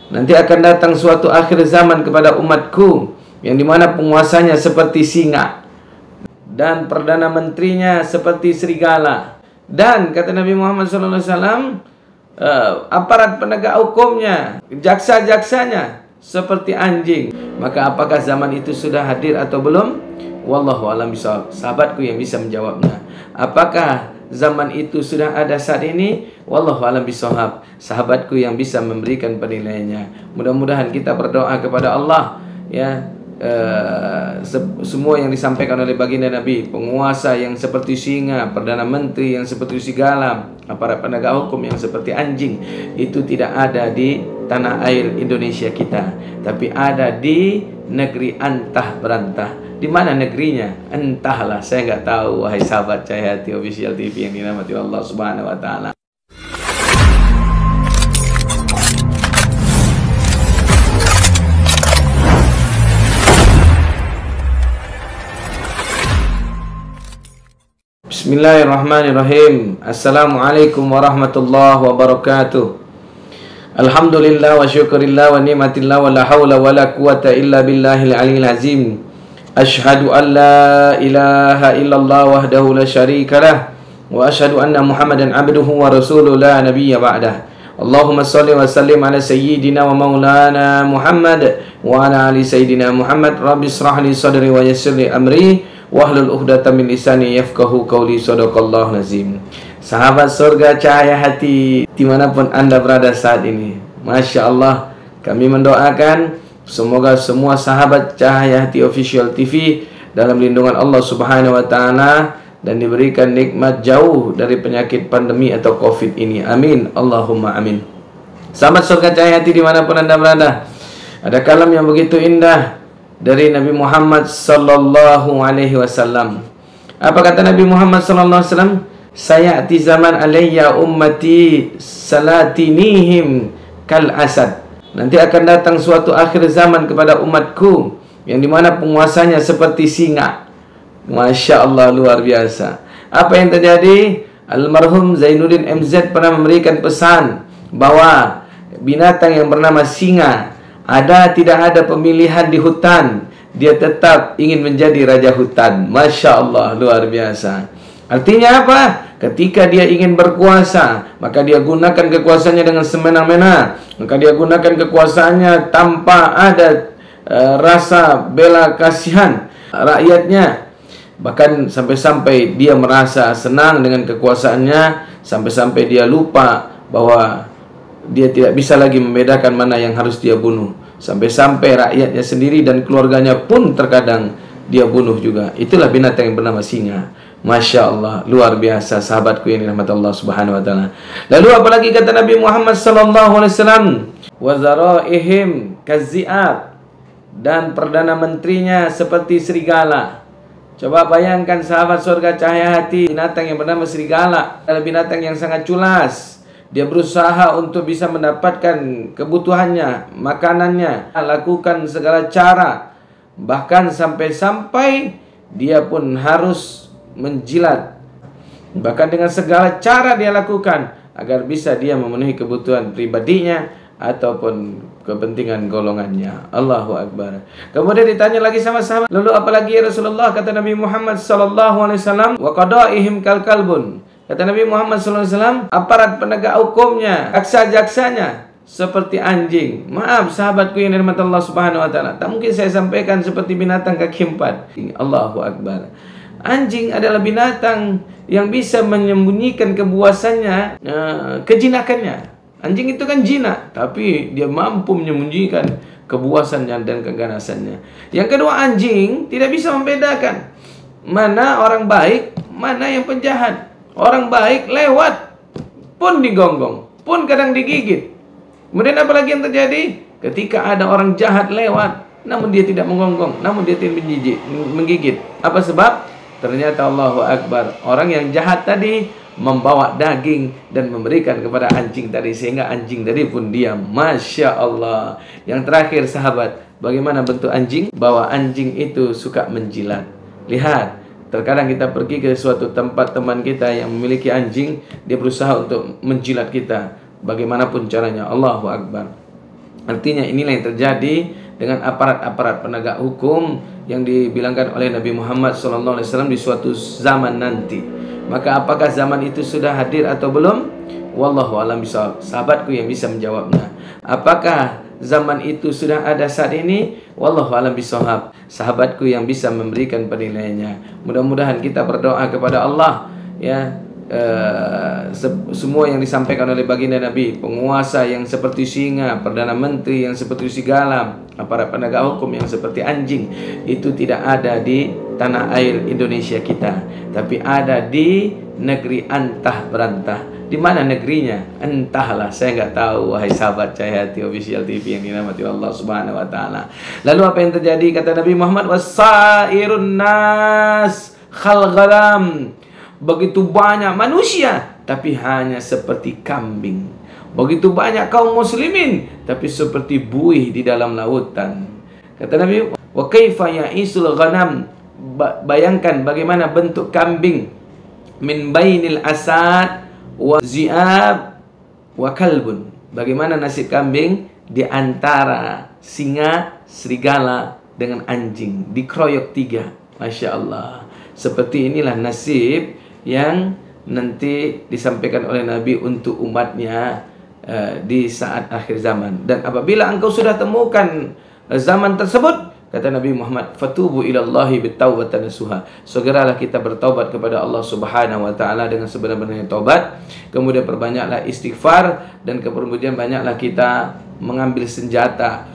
Nanti akan datang suatu akhir zaman kepada umatku yang dimana penguasanya seperti singa dan perdana menterinya seperti serigala, dan kata Nabi Muhammad SAW, aparat penegak hukumnya, jaksa-jaksanya seperti anjing. Maka apakah zaman itu sudah hadir atau belum? Wallahu a'lam bishawab. Sahabatku yang bisa menjawabnya, apakah zaman itu sudah ada saat ini? Wallahu a'lam bishawab. Sahabatku yang bisa memberikan penilaiannya. Mudah-mudahan kita berdoa kepada Allah, ya, semua yang disampaikan oleh baginda Nabi, penguasa yang seperti singa, perdana menteri yang seperti serigala, aparat penegak hukum yang seperti anjing, itu tidak ada di tanah air Indonesia kita, tapi ada di negeri antah berantah. Di mana negerinya? Entahlah, saya nggak tahu. Wahai sahabat Cahaya Hati Official TV yang dirahmati Allah Subhanahu wa taala. Bismillahirrahmanirrahim. Assalamualaikum warahmatullahi wabarakatuh. Alhamdulillah wa syukurillah wa ni'matillah wa la hawla wa la quwata illa billahil aliyil azim. Ashhadu an la ilaha illallah wahdahu la syarika lah, wa ashhadu anna Muhammadan abduhu wa rasuluh la nabiyya ba'dah. Allahumma salli wa sallim ala sayyidina wa maulana Muhammad wa ala ali sayyidina Muhammad. Rabbi israh li sadri wa yassir li amri wahlul 'uqdatam min lisani yafqahu qawli. Shadaqallahu nazim. Sahabat surga Cahaya Hati dimanapun anda berada saat ini, Masya Allah, kami mendoakan semoga semua sahabat Cahaya Hati Official TV dalam lindungan Allah Subhanahu wa taala dan diberikan nikmat jauh dari penyakit pandemi atau Covid ini. Amin. Allahumma amin. Sahabat surga Cahaya Hati dimanapun anda berada, ada kalam yang begitu indah dari Nabi Muhammad sallallahu alaihi wasallam. Apa kata Nabi Muhammad sallallahu alaihi wasallam? Sayati zaman alayya ummati salatinihim kal asad. Nanti akan datang suatu akhir zaman kepada umatku yang dimana penguasanya seperti singa. Masya Allah, luar biasa. Apa yang terjadi? Almarhum Zainuddin MZ pernah memberikan pesan bahwa binatang yang bernama singa, tidak ada pemilihan di hutan, dia tetap ingin menjadi raja hutan. Masya Allah, luar biasa. Artinya apa? Ketika dia ingin berkuasa, maka dia gunakan kekuasaannya dengan semena-mena. Maka dia gunakan kekuasaannya tanpa ada rasa bela kasihan rakyatnya. Bahkan sampai-sampai dia merasa senang dengan kekuasaannya, sampai-sampai dia lupa bahwa dia tidak bisa lagi membedakan mana yang harus dia bunuh. Sampai-sampai rakyatnya sendiri dan keluarganya pun terkadang dia bunuh juga. Itulah binatang yang bernama singa. Masya Allah, luar biasa sahabatku yang dirahmati Allah Subhanahu wa taala. Lalu apalagi kata Nabi Muhammad sallallahu alaihi wasallam, wa zaraihim kazi'ab, dan perdana menterinya seperti serigala. Coba bayangkan sahabat surga Cahaya Hati, binatang yang bernama serigala adalah binatang yang sangat culas. Dia berusaha untuk bisa mendapatkan kebutuhannya, makanannya, lakukan segala cara, bahkan sampai-sampai dia pun harus menjilat. Bahkan dengan segala cara dia lakukan agar bisa dia memenuhi kebutuhan pribadinya ataupun kepentingan golongannya. Allahu Akbar. Kemudian ditanya lagi sama sahabat, lalu apalagi ya Rasulullah? Kata Nabi Muhammad sallallahu alaihi wasallam, wa qadaihim kal kalbun. Kata Nabi Muhammad sallallahu alaihi wasallam, aparat penegak hukumnya, jaksa-jaksanya seperti anjing. Maaf sahabatku yang dirahmati Allah Subhanahu wa taala, tak mungkin saya sampaikan seperti binatang kaki empat. Allahu Akbar. Anjing adalah binatang yang bisa menyembunyikan kebuasannya, kejinakannya. Anjing itu kan jinak, tapi dia mampu menyembunyikan kebuasannya dan keganasannya. Yang kedua, anjing tidak bisa membedakan mana orang baik, mana yang penjahat. Orang baik lewat pun digonggong, pun kadang digigit. Kemudian apa lagi yang terjadi? Ketika ada orang jahat lewat, namun dia tidak menggonggong, namun dia tidak menggigit. Apa sebab? Ternyata Allahu Akbar, orang yang jahat tadi membawa daging dan memberikan kepada anjing tadi, sehingga anjing tadi pun diam. Masya Allah. Yang terakhir sahabat, bagaimana bentuk anjing? Bahwa anjing itu suka menjilat. Lihat, terkadang kita pergi ke suatu tempat teman kita yang memiliki anjing, dia berusaha untuk menjilat kita bagaimanapun caranya. Allahu Akbar. Artinya inilah yang terjadi dengan aparat-aparat penegak hukum yang dibilangkan oleh Nabi Muhammad SAW di suatu zaman nanti. Maka apakah zaman itu sudah hadir atau belum? Wallahu a'lam bishawab. Sahabatku yang bisa menjawabnya. Apakah zaman itu sudah ada saat ini? Wallahu a'lam bishawab. Sahabatku yang bisa memberikan penilaiannya. Mudah-mudahan kita berdoa kepada Allah, ya, semua yang disampaikan oleh baginda Nabi, penguasa yang seperti singa, perdana menteri yang seperti serigala, para penegak hukum yang seperti anjing, itu tidak ada di tanah air Indonesia kita, tapi ada di negeri antah berantah. Di mana negerinya? Entahlah, saya nggak tahu, wahai sahabat Cahayati Official TV yang dirahmati Allah Subhanahu wa taala. Lalu apa yang terjadi? Kata Nabi Muhammad, wasairun nas khalghalam. Begitu banyak manusia, tapi hanya seperti kambing. Begitu banyak kaum muslimin, tapi seperti buih di dalam lautan. Kata Nabi, wa kaifa ya'isul ghanam. Bayangkan bagaimana bentuk kambing. Min bainil asad wa zi'ab wa kalbun. Bagaimana nasib kambing di antara singa, serigala dengan anjing, dikeroyok 3. Masya Allah. Seperti inilah nasib yang nanti disampaikan oleh Nabi untuk umatnya di saat akhir zaman. Dan apabila engkau sudah temukan zaman tersebut, kata Nabi Muhammad, fatubu ilallahi bittaubatan nasuha. Segeralah kita bertaubat kepada Allah Subhanahu wa taala dengan sebenar-benarnya taubat. Kemudian perbanyaklah istighfar, dan kemudian banyaklah kita mengambil senjata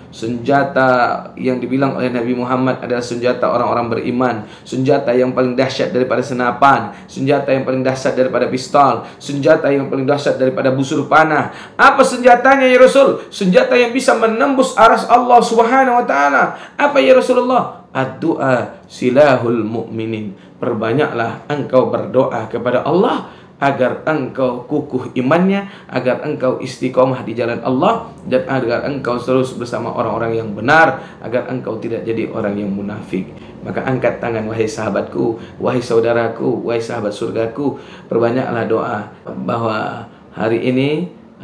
yang dibilang oleh Nabi Muhammad adalah senjata orang-orang beriman, senjata yang paling dahsyat daripada senapan, senjata yang paling dahsyat daripada pistol, senjata yang paling dahsyat daripada busur panah. Apa senjatanya ya Rasul? Senjata yang bisa menembus aras Allah Subhanahu wa taala. Apa ya Rasulullah? Ad-du'a silahul mu'minin. Berbanyaklah engkau berdoa kepada Allah agar engkau kukuh imannya, agar engkau istiqomah di jalan Allah, dan agar engkau terus bersama orang-orang yang benar, agar engkau tidak jadi orang yang munafik. Maka angkat tangan, wahai sahabatku, wahai saudaraku, wahai sahabat surgaku, perbanyaklah doa bahwa hari ini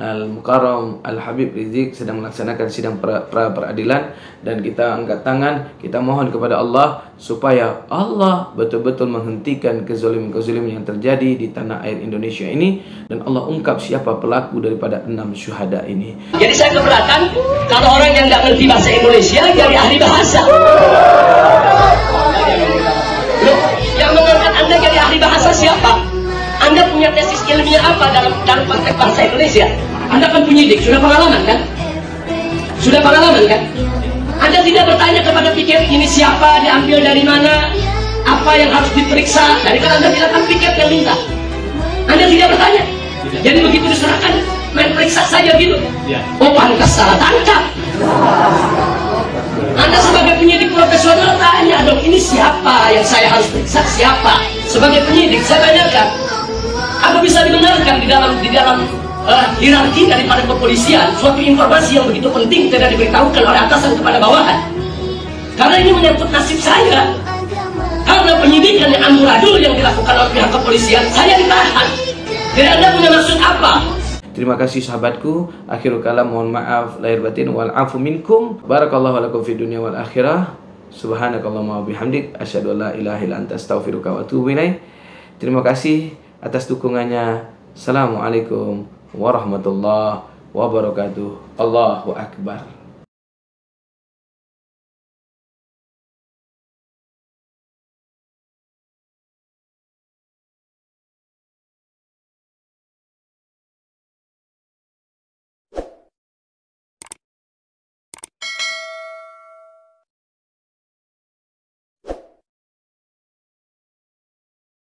Al-Mukarram Al-Habib Rizik sedang melaksanakan sidang pra-peradilan, dan kita angkat tangan, kita mohon kepada Allah supaya Allah betul-betul menghentikan kezaliman-kezaliman yang terjadi di tanah air Indonesia ini, dan Allah ungkap siapa pelaku daripada 6 syuhada ini. Jadi saya keberatan kalau orang yang nggak ngerti bahasa Indonesia jadi ahli bahasa. Loh, yang mengangkat Anda jadi ahli bahasa siapa? Anda punya tesis ilmiah apa dalam konteks bahasa Indonesia? Anda kan penyidik, sudah pengalaman kan? Sudah pengalaman kan? Anda tidak bertanya kepada piket ini siapa, diambil dari mana, apa yang harus diperiksa. Dari kan Anda bilang kan piket yang minta. Anda tidak bertanya. Jadi begitu diserahkan, main periksa saja gitu. Oh, pantas salah tangkap. Anda sebagai penyidik profesional tanya dong, ini siapa yang saya harus periksa, siapa? Sebagai penyidik saya tanyakan, apa bisa dibenarkan di dalam hierarki daripada kepolisian suatu informasi yang begitu penting tidak diberitahukan oleh atasan kepada bawahan? Karena ini menyangkut nasib saya. Karena penyidikan yang amburadul yang dilakukan oleh pihak kepolisian, saya ditahan. Jadi Anda punya maksud apa? Terima kasih sahabatku. Akhirul kalam, mohon maaf lahir batin, wal afu minkum. Barakallahu lakum fid dunya wal akhirah. Subhanakallahumma wa bihamdik, asyhadu an la ilaha illa anta, astaghfiruka wa atubu ilaik. Terima kasih atas dukungannya. Assalamualaikum warahmatullahi wabarakatuh. Allahu akbar.